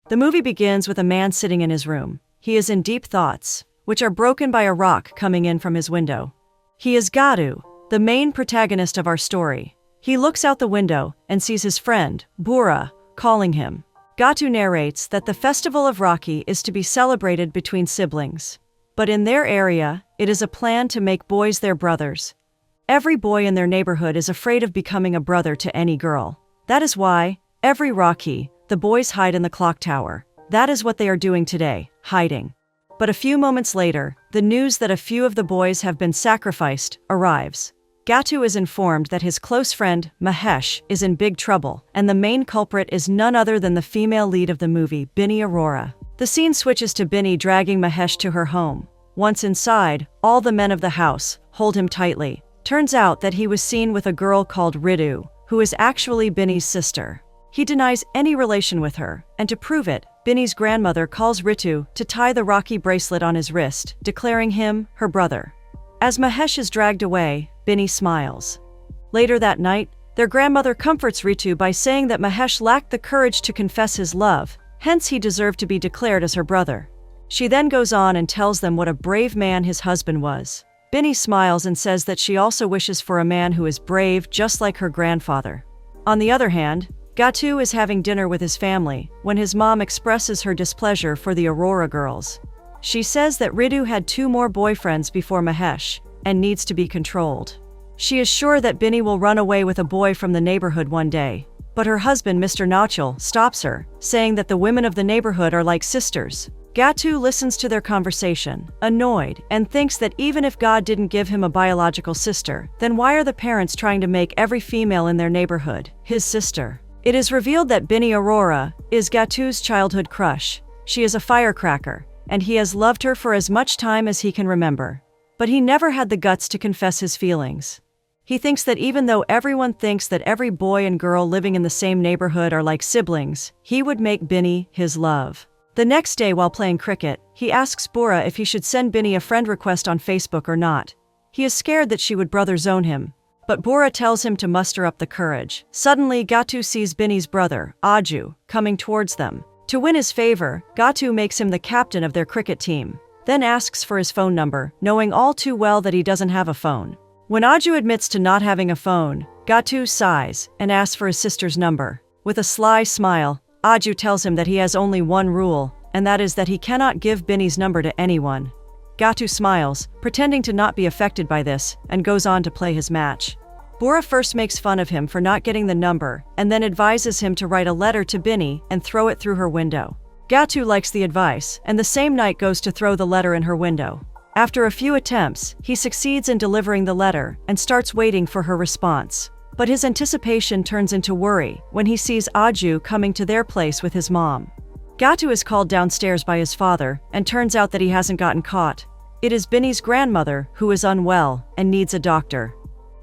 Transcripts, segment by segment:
The movie begins with a man sitting in his room. He is in deep thoughts, which are broken by a rock coming in from his window. He is Gatu, the main protagonist of our story. He looks out the window and sees his friend, Bura, calling him. Gatu narrates that the festival of Rocky is to be celebrated between siblings. But in their area, it is a plan to make boys their brothers. Every boy in their neighborhood is afraid of becoming a brother to any girl. That is why, every Rocky, the boys hide in the clock tower. That is what they are doing today, hiding. But a few moments later, the news that a few of the boys have been sacrificed arrives. Gatu is informed that his close friend, Mahesh, is in big trouble, and the main culprit is none other than the female lead of the movie, Binny Aurora. The scene switches to Binny dragging Mahesh to her home. Once inside, all the men of the house hold him tightly. Turns out that he was seen with a girl called Ritu, who is actually Binny's sister. He denies any relation with her, and to prove it, Binny's grandmother calls Ritu to tie the Rocky bracelet on his wrist, declaring him her brother. As Mahesh is dragged away, Binny smiles. Later that night, their grandmother comforts Ritu by saying that Mahesh lacked the courage to confess his love, hence he deserved to be declared as her brother. She then goes on and tells them what a brave man his husband was. Binny smiles and says that she also wishes for a man who is brave just like her grandfather. On the other hand, Gatu is having dinner with his family when his mom expresses her displeasure for the Aurora girls. She says that Ritu had 2 more boyfriends before Mahesh and needs to be controlled. She is sure that Binny will run away with a boy from the neighborhood one day, but her husband, Mr. Nachal, stops her, saying that the women of the neighborhood are like sisters. Gatu listens to their conversation, annoyed, and thinks that even if God didn't give him a biological sister, then why are the parents trying to make every female in their neighborhood his sister? It is revealed that Binny Aurora is Gatu's childhood crush. She is a firecracker, and he has loved her for as much time as he can remember. But he never had the guts to confess his feelings. He thinks that even though everyone thinks that every boy and girl living in the same neighborhood are like siblings, he would make Binny his love. The next day while playing cricket, he asks Bura if he should send Binny a friend request on Facebook or not. He is scared that she would brother zone him, but Bura tells him to muster up the courage. Suddenly, Gatu sees Binny's brother, Aju, coming towards them. To win his favor, Gatu makes him the captain of their cricket team, then asks for his phone number, knowing all too well that he doesn't have a phone. When Aju admits to not having a phone, Gatu sighs and asks for his sister's number. With a sly smile, Aju tells him that he has only one rule, and that is that he cannot give Binny's number to anyone. Gatu smiles, pretending to not be affected by this, and goes on to play his match. Bura first makes fun of him for not getting the number, and then advises him to write a letter to Binny and throw it through her window. Gatu likes the advice, and the same night goes to throw the letter in her window. After a few attempts, he succeeds in delivering the letter and starts waiting for her response. But his anticipation turns into worry when he sees Aju coming to their place with his mom. Gatu is called downstairs by his father, and turns out that he hasn't gotten caught. It is Binny's grandmother who is unwell and needs a doctor.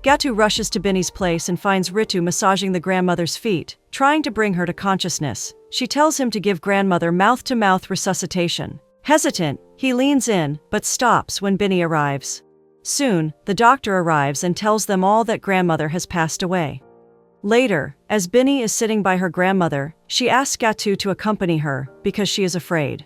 Gatu rushes to Binny's place and finds Ritu massaging the grandmother's feet, trying to bring her to consciousness. She tells him to give grandmother mouth-to-mouth resuscitation. Hesitant, he leans in, but stops when Binny arrives. Soon, the doctor arrives and tells them all that grandmother has passed away. Later, as Binny is sitting by her grandmother, she asks Gatu to accompany her because she is afraid.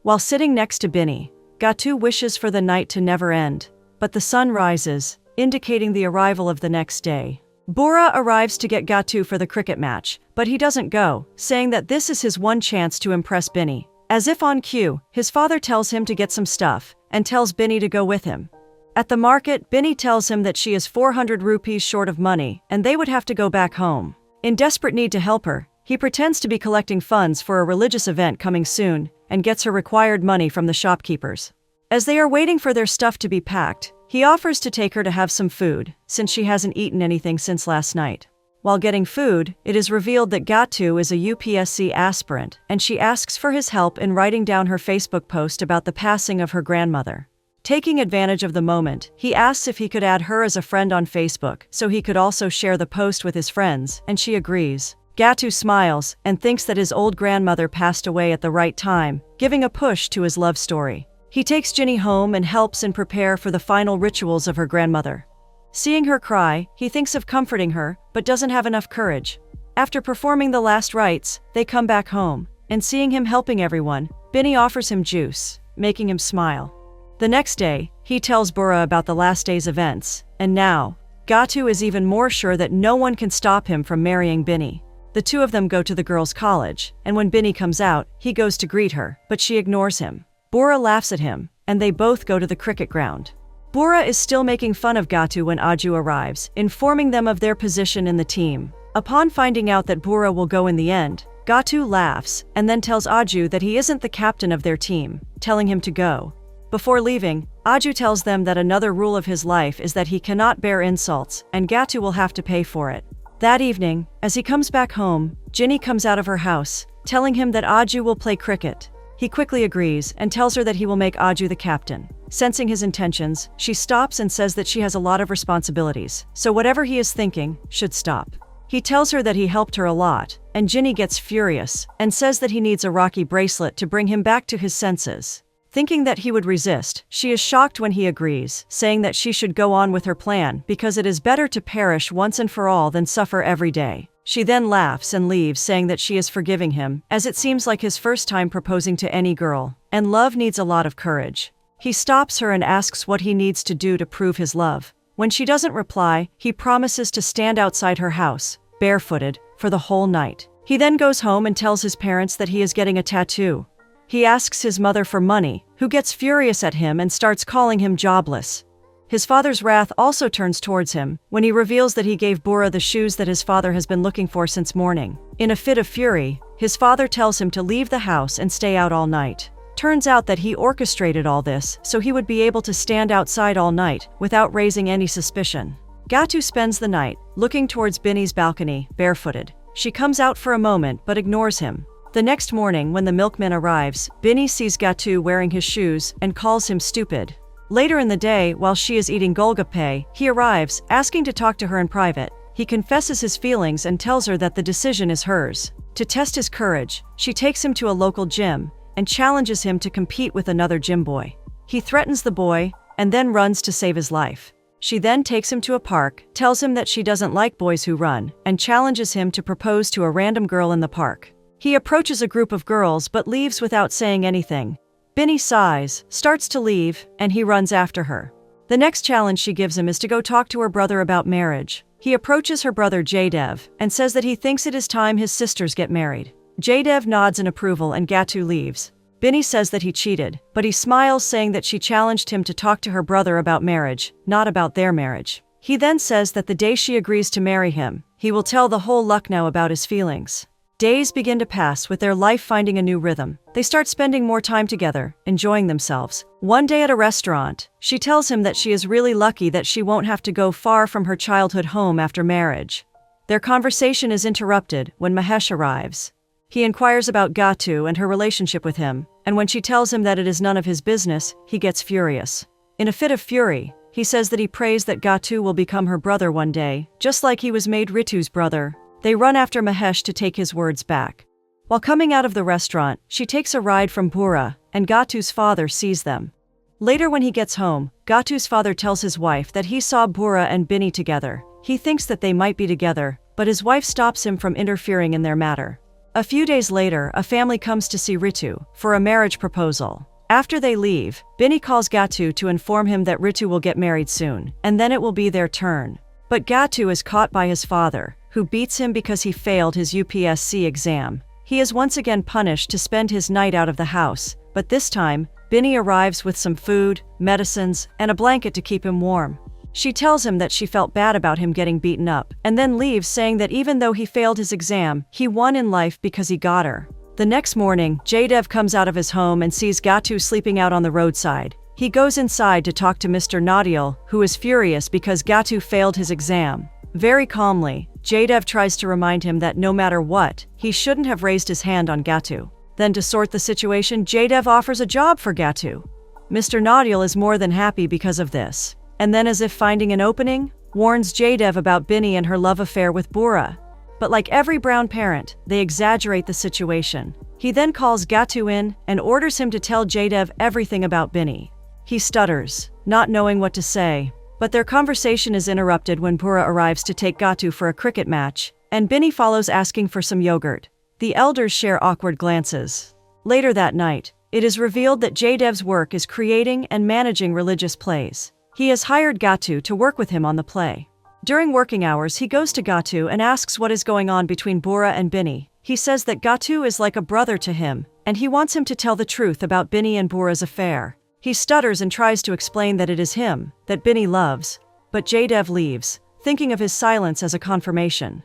While sitting next to Binny, Gatu wishes for the night to never end, but the sun rises, indicating the arrival of the next day. Bura arrives to get Gatu for the cricket match, but he doesn't go, saying that this is his one chance to impress Binny. As if on cue, his father tells him to get some stuff, and tells Binny to go with him. At the market, Binny tells him that she is 400 rupees short of money, and they would have to go back home. In desperate need to help her, he pretends to be collecting funds for a religious event coming soon, and gets her required money from the shopkeepers. As they are waiting for their stuff to be packed, he offers to take her to have some food, since she hasn't eaten anything since last night. While getting food, it is revealed that Gatu is a UPSC aspirant, and she asks for his help in writing down her Facebook post about the passing of her grandmother. Taking advantage of the moment, he asks if he could add her as a friend on Facebook so he could also share the post with his friends, and she agrees. Gatu smiles and thinks that his old grandmother passed away at the right time, giving a push to his love story. He takes Ginny home and helps in prepare for the final rituals of her grandmother. Seeing her cry, he thinks of comforting her, but doesn't have enough courage. After performing the last rites, they come back home. and seeing him helping everyone, Bini offers him juice, making him smile. The next day, he tells Bura about the last day's events, and now, Gatu is even more sure that no one can stop him from marrying Bini. The two of them go to the girls' college, and when Bini comes out, he goes to greet her, but she ignores him. Bura laughs at him, and they both go to the cricket ground. Bura is still making fun of Gatu when Aju arrives, informing them of their position in the team. Upon finding out that Bura will go in the end, Gatu laughs and then tells Aju that he isn't the captain of their team, telling him to go. Before leaving, Aju tells them that another rule of his life is that he cannot bear insults, and Gatu will have to pay for it. That evening, as he comes back home, Ginny comes out of her house, telling him that Aju will play cricket. He quickly agrees and tells her that he will make Aju the captain. Sensing his intentions, she stops and says that she has a lot of responsibilities, so whatever he is thinking should stop. He tells her that he helped her a lot, and Ginny gets furious and says that he needs a Rocky bracelet to bring him back to his senses. Thinking that he would resist, she is shocked when he agrees, saying that she should go on with her plan because it is better to perish once and for all than suffer every day. She then laughs and leaves, saying that she is forgiving him, as it seems like his first time proposing to any girl, and love needs a lot of courage. He stops her and asks what he needs to do to prove his love. When she doesn't reply, he promises to stand outside her house, barefooted, for the whole night. He then goes home and tells his parents that he is getting a tattoo. He asks his mother for money, who gets furious at him and starts calling him jobless. His father's wrath also turns towards him when he reveals that he gave Bura the shoes that his father has been looking for since morning. In a fit of fury, his father tells him to leave the house and stay out all night. Turns out that he orchestrated all this so he would be able to stand outside all night without raising any suspicion. Gatu spends the night looking towards Bini's balcony, barefooted. She comes out for a moment but ignores him. The next morning, when the milkman arrives, Bini sees Gatu wearing his shoes and calls him stupid. Later in the day, while she is eating golgappe, he arrives, asking to talk to her in private. He confesses his feelings and tells her that the decision is hers. To test his courage, she takes him to a local gym and challenges him to compete with another gym boy. He threatens the boy and then runs to save his life. She then takes him to a park, tells him that she doesn't like boys who run, and challenges him to propose to a random girl in the park. He approaches a group of girls but leaves without saying anything. Bini sighs, starts to leave, and he runs after her. The next challenge she gives him is to go talk to her brother about marriage. He approaches her brother Jaydev and says that he thinks it is time his sisters get married. Jaydev nods in approval and Gatu leaves. Bini says that he cheated, but he smiles, saying that she challenged him to talk to her brother about marriage, not about their marriage. He then says that the day she agrees to marry him, he will tell the whole Lucknow about his feelings. Days begin to pass with their life finding a new rhythm. They start spending more time together, enjoying themselves. One day at a restaurant, she tells him that she is really lucky that she won't have to go far from her childhood home after marriage. Their conversation is interrupted when Mahesh arrives. He inquires about Gatu and her relationship with him, and when she tells him that it is none of his business, he gets furious. In a fit of fury, he says that he prays that Gatu will become her brother one day, just like he was made Ritu's brother. They run after Mahesh to take his words back. While coming out of the restaurant, she takes a ride from Bura, and Gatu's father sees them. Later when he gets home, Gatu's father tells his wife that he saw Bura and Bini together. He thinks that they might be together, but his wife stops him from interfering in their matter. A few days later, a family comes to see Ritu for a marriage proposal. After they leave, Bini calls Gatu to inform him that Ritu will get married soon, and then it will be their turn. But Gatu is caught by his father, who beats him because he failed his UPSC exam. He is once again punished to spend his night out of the house, but this time, Bini arrives with some food, medicines, and a blanket to keep him warm. She tells him that she felt bad about him getting beaten up, and then leaves, saying that even though he failed his exam, he won in life because he got her. The next morning, Jaydev comes out of his home and sees Gatu sleeping out on the roadside. He goes inside to talk to Mr. Nadial, who is furious because Gatu failed his exam. Very calmly, Jaydev tries to remind him that no matter what, he shouldn't have raised his hand on Gatu. Then to sort the situation, Jaydev offers a job for Gatu. Mr. Nadial is more than happy because of this, and then, as if finding an opening, warns Jaydev about Bini and her love affair with Bura. But like every brown parent, they exaggerate the situation. He then calls Gatu in and orders him to tell Jaydev everything about Bini. He stutters, not knowing what to say. But their conversation is interrupted when Bura arrives to take Gatu for a cricket match, and Bini follows asking for some yogurt. The elders share awkward glances. Later that night, it is revealed that Jaydev's work is creating and managing religious plays. He has hired Gatu to work with him on the play. During working hours, he goes to Gatu and asks what is going on between Bora and Bini. He says that Gatu is like a brother to him, and he wants him to tell the truth about Bini and Bora's affair. He stutters and tries to explain that it is him that Bini loves, but Jaydev leaves, thinking of his silence as a confirmation.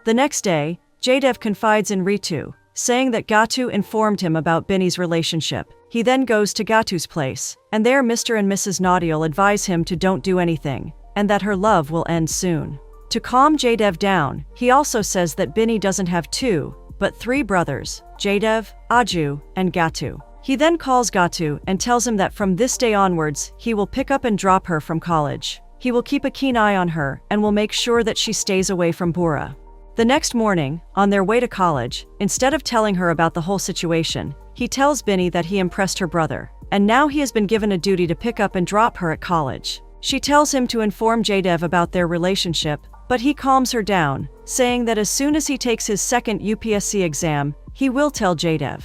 The next day, Jaydev confides in Ritu, saying that Gatu informed him about Bini's relationship. He then goes to Gatu's place, and there Mr. and Mrs. Naudial advise him to don't do anything, and that her love will end soon. To calm Jaydev down, he also says that Bini doesn't have 2, but 3 brothers, Jaydev, Aju, and Gatu. He then calls Gatu and tells him that from this day onwards, he will pick up and drop her from college. He will keep a keen eye on her and will make sure that she stays away from Bora. The next morning, on their way to college, instead of telling her about the whole situation, he tells Bini that he impressed her brother, and now he has been given a duty to pick up and drop her at college. She tells him to inform Jaydev about their relationship, but he calms her down, saying that as soon as he takes his second UPSC exam, he will tell Jaydev.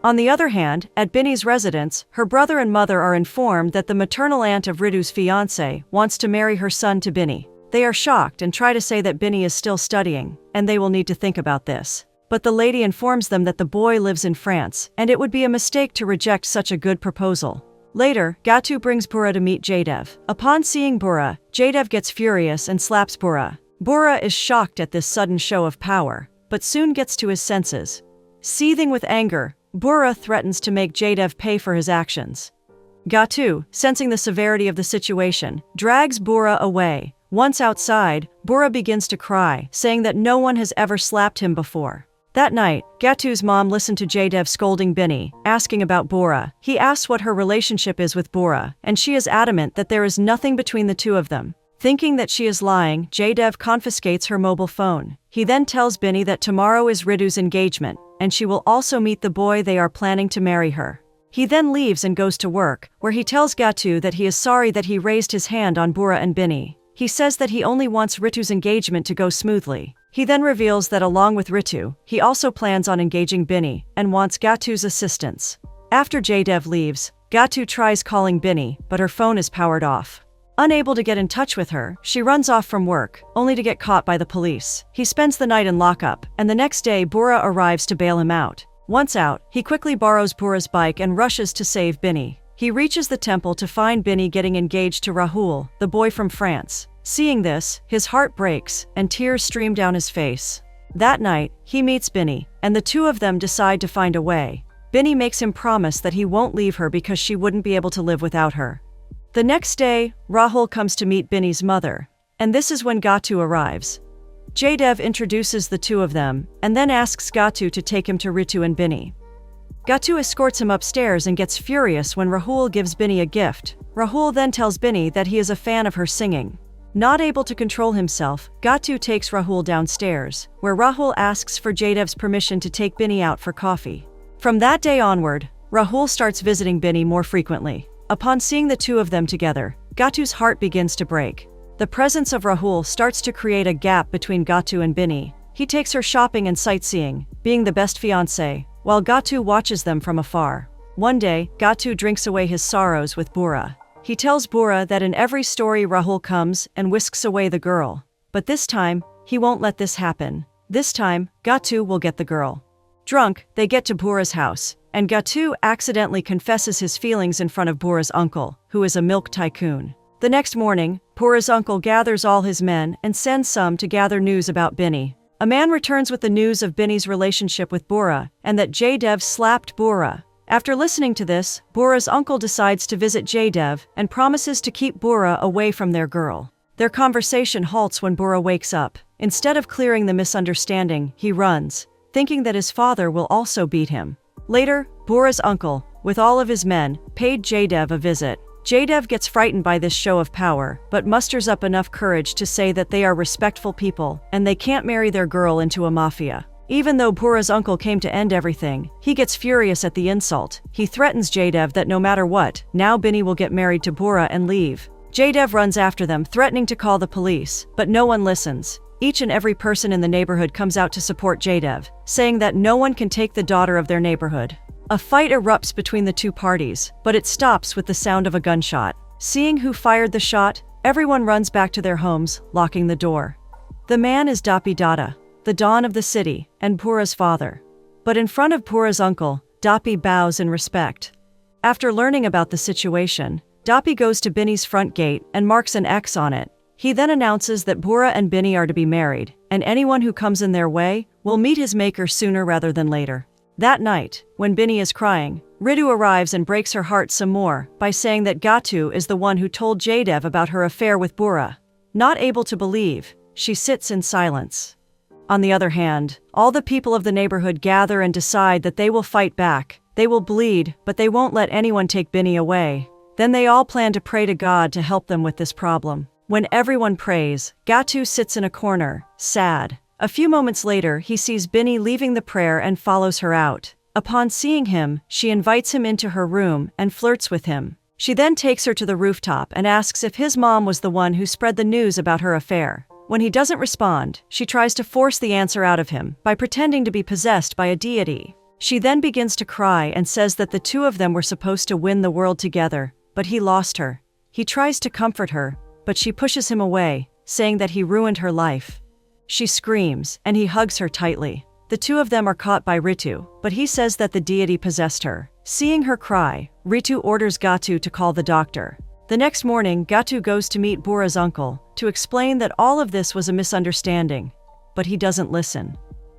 On the other hand, at Bini's residence, her brother and mother are informed that the maternal aunt of Ritu's fiancé wants to marry her son to Bini. They are shocked and try to say that Bini is still studying, and they will need to think about this. But the lady informs them that the boy lives in France, and it would be a mistake to reject such a good proposal. Later, Gatu brings Bora to meet Jaydev. Upon seeing Bora, Jaydev gets furious and slaps Bora. Bora is shocked at this sudden show of power, but soon gets to his senses. Seething with anger, Bora threatens to make Jaydev pay for his actions. Gatu, sensing the severity of the situation, drags Bora away. Once outside, Bora begins to cry, saying that no one has ever slapped him before. That night, Gatu's mom listened to Jaydev scolding Bini, asking about Bora. He asks what her relationship is with Bora, and she is adamant that there is nothing between the two of them. Thinking that she is lying, Jaydev confiscates her mobile phone. He then tells Bini that tomorrow is Ritu's engagement, and she will also meet the boy they are planning to marry her. He then leaves and goes to work, where he tells Gatu that he is sorry that he raised his hand on Bora and Bini. He says that he only wants Ritu's engagement to go smoothly. He then reveals that along with Ritu, he also plans on engaging Bini and wants Gatu's assistance. After Jaydev leaves, Gatu tries calling Bini, but her phone is powered off. Unable to get in touch with her, she runs off from work, only to get caught by the police. He spends the night in lockup, and the next day Bora arrives to bail him out. Once out, he quickly borrows Bora's bike and rushes to save Bini. He reaches the temple to find Bini getting engaged to Rahul, the boy from France. Seeing this, his heart breaks, and tears stream down his face. That night, he meets Bini, and the two of them decide to find a way. Bini makes him promise that he won't leave her because she wouldn't be able to live without her. The next day, Rahul comes to meet Bini's mother, and this is when Gatu arrives. Jaydev introduces the two of them, and then asks Gatu to take him to Ritu and Bini. Gatu escorts him upstairs and gets furious when Rahul gives Bini a gift. Rahul then tells Bini that he is a fan of her singing. Not able to control himself, Gatu takes Rahul downstairs, where Rahul asks for Jaydev's permission to take Bini out for coffee. From that day onward, Rahul starts visiting Bini more frequently. Upon seeing the two of them together, Gatu's heart begins to break. The presence of Rahul starts to create a gap between Gatu and Bini. He takes her shopping and sightseeing, being the best fiancé, while Gatu watches them from afar. One day, Gatu drinks away his sorrows with Bora. He tells Bora that in every story Rahul comes and whisks away the girl. But this time, he won't let this happen. This time, Gatu will get the girl. Drunk, they get to Bora's house, and Gatu accidentally confesses his feelings in front of Bora's uncle, who is a milk tycoon. The next morning, Bora's uncle gathers all his men and sends some to gather news about Bini. A man returns with the news of Bini's relationship with Bora, and that Jaydev slapped Bora. After listening to this, Bora's uncle decides to visit Jaydev and promises to keep Bora away from their girl. Their conversation halts when Bora wakes up. Instead of clearing the misunderstanding, he runs, thinking that his father will also beat him. Later, Bora's uncle, with all of his men, paid Jaydev a visit. Jaydev gets frightened by this show of power, but musters up enough courage to say that they are respectful people, and they can't marry their girl into a mafia. Even though Bora's uncle came to end everything, he gets furious at the insult. He threatens Jaydev that no matter what, now Bini will get married to Bora and leave. Jaydev runs after them, threatening to call the police, but no one listens. Each and every person in the neighborhood comes out to support Jaydev, saying that no one can take the daughter of their neighborhood. A fight erupts between the two parties, but it stops with the sound of a gunshot. Seeing who fired the shot, everyone runs back to their homes, locking the door. The man is Dapi Dada, the Don of the city, and Pura's father. But in front of Pura's uncle, Dapi bows in respect. After learning about the situation, Dapi goes to Bini's front gate and marks an X on it. He then announces that Pura and Bini are to be married, and anyone who comes in their way will meet his maker sooner rather than later. That night, when Bini is crying, Ritu arrives and breaks her heart some more by saying that Gatu is the one who told Jaydev about her affair with Pura. Not able to believe, she sits in silence. On the other hand, all the people of the neighborhood gather and decide that they will fight back. They will bleed, but they won't let anyone take Bini away. Then they all plan to pray to God to help them with this problem. When everyone prays, Gatu sits in a corner, sad. A few moments later, he sees Bini leaving the prayer and follows her out. Upon seeing him, she invites him into her room and flirts with him. She then takes her to the rooftop and asks if his mom was the one who spread the news about her affair. When he doesn't respond, she tries to force the answer out of him by pretending to be possessed by a deity. She then begins to cry and says that the two of them were supposed to win the world together, but he lost her. He tries to comfort her, but she pushes him away, saying that he ruined her life. She screams, and he hugs her tightly. The two of them are caught by Ritu, but he says that the deity possessed her. Seeing her cry, Ritu orders Gatu to call the doctor. The next morning, Gatu goes to meet Pura's uncle to explain that all of this was a misunderstanding, but he doesn't listen.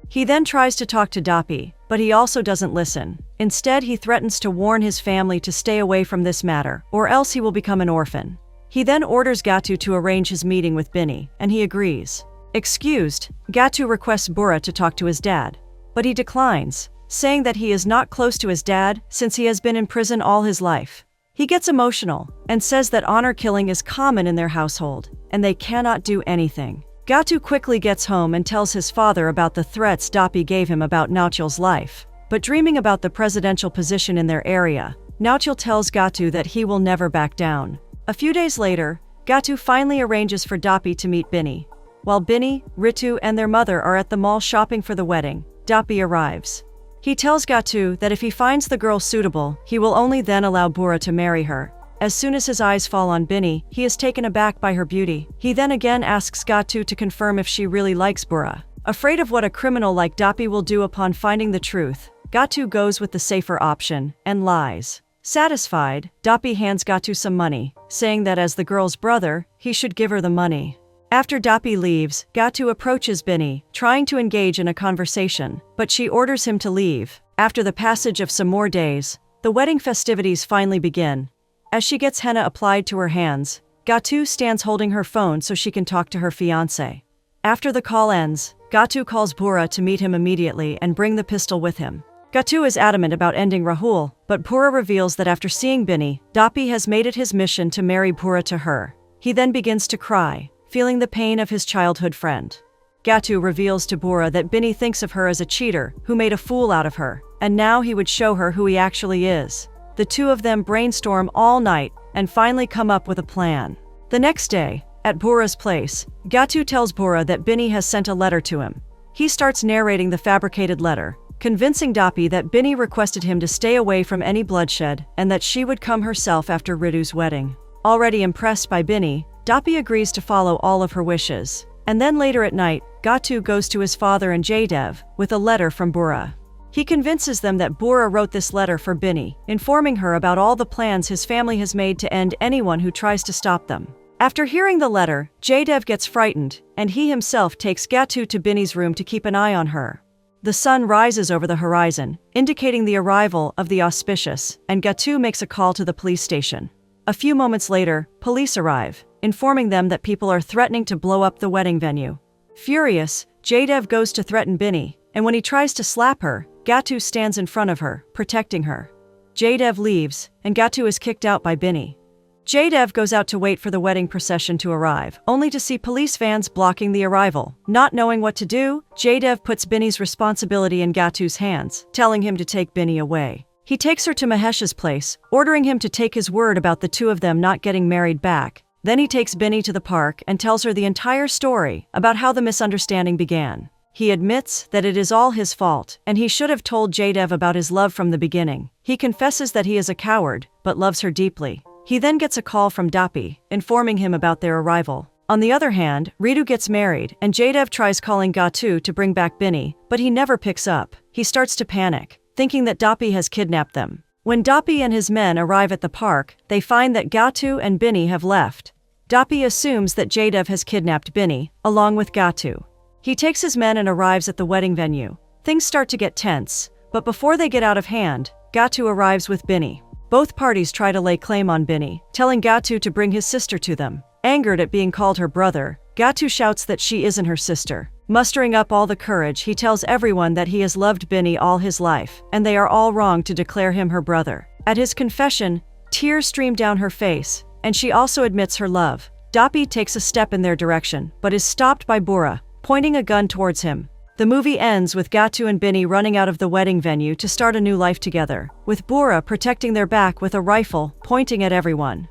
He then tries to talk to Dapi, but he also doesn't listen. Instead, he threatens to warn his family to stay away from this matter, or else he will become an orphan. He then orders Gatu to arrange his meeting with Bini, and he agrees. Excused, Gatu requests Pura to talk to his dad, but he declines, saying that he is not close to his dad since he has been in prison all his life. He gets emotional and says that honor killing is common in their household, and they cannot do anything. Gatu quickly gets home and tells his father about the threats Dapi gave him about Nautil's life. But dreaming about the presidential position in their area, Nautil tells Gatu that he will never back down. A few days later, Gatu finally arranges for Dapi to meet Bini. While Bini, Ritu, and their mother are at the mall shopping for the wedding, Dapi arrives. He tells Gatu that if he finds the girl suitable, he will only then allow Pura to marry her. As soon as his eyes fall on Bini, he is taken aback by her beauty. He then again asks Gatu to confirm if she really likes Pura. Afraid of what a criminal like Dapi will do upon finding the truth, Gatu goes with the safer option and lies. Satisfied, Dapi hands Gatu some money, saying that as the girl's brother, he should give her the money. After Dapi leaves, Gatu approaches Bini, trying to engage in a conversation, but she orders him to leave. After the passage of some more days, the wedding festivities finally begin. As she gets henna applied to her hands, Gatu stands holding her phone so she can talk to her fiancé. After the call ends, Gatu calls Pura to meet him immediately and bring the pistol with him. Gatu is adamant about ending Rahul, but Pura reveals that after seeing Bini, Dapi has made it his mission to marry Pura to her. He then begins to cry, feeling the pain of his childhood friend. Gatu reveals to Pura that Bini thinks of her as a cheater who made a fool out of her, and now he would show her who he actually is. The two of them brainstorm all night and finally come up with a plan. The next day, at Pura's place, Gatu tells Pura that Bini has sent a letter to him. He starts narrating the fabricated letter, convincing Dapi that Bini requested him to stay away from any bloodshed and that she would come herself after Ritu's wedding. Already impressed by Bini, Dapi agrees to follow all of her wishes. And then later at night, Gatu goes to his father and Jaydev with a letter from Pura. He convinces them that Pura wrote this letter for Bini, informing her about all the plans his family has made to end anyone who tries to stop them. After hearing the letter, Jaydev gets frightened, and he himself takes Gatu to Bini's room to keep an eye on her. The sun rises over the horizon, indicating the arrival of the auspicious, and Gatu makes a call to the police station. A few moments later, police arrive, informing them that people are threatening to blow up the wedding venue. Furious, Jaydev goes to threaten Bini, and when he tries to slap her, Gatu stands in front of her, protecting her. Jaydev leaves, and Gatu is kicked out by Bini. Jaydev goes out to wait for the wedding procession to arrive, only to see police vans blocking the arrival. Not knowing what to do, Jaydev puts Bini's responsibility in Gatu's hands, telling him to take Bini away. He takes her to Mahesh's place, ordering him to take his word about the two of them not getting married back. Then he takes Binny to the park and tells her the entire story about how the misunderstanding began. He admits that it is all his fault, and he should have told Jadev about his love from the beginning. He confesses that he is a coward, but loves her deeply. He then gets a call from Dapi, informing him about their arrival. On the other hand, Ritu gets married, and Jadev tries calling Gatu to bring back Binny, but he never picks up. He starts to panic, thinking that Dapi has kidnapped them. When Dapi and his men arrive at the park, they find that Gatu and Binny have left. Dapi assumes that Jadev has kidnapped Binny, along with Gatu. He takes his men and arrives at the wedding venue. Things start to get tense, but before they get out of hand, Gatu arrives with Binny. Both parties try to lay claim on Binny, telling Gatu to bring his sister to them. Angered at being called her brother, Gatu shouts that she isn't her sister. Mustering up all the courage, he tells everyone that he has loved Binny all his life, and they are all wrong to declare him her brother. At his confession, tears stream down her face, and she also admits her love. Dapi takes a step in their direction, but is stopped by Bura, pointing a gun towards him. The movie ends with Gatu and Binny running out of the wedding venue to start a new life together, with Bura protecting their back with a rifle, pointing at everyone.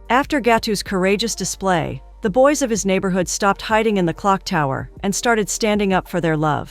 After Gatu's courageous display, the boys of his neighborhood stopped hiding in the clock tower and started standing up for their love.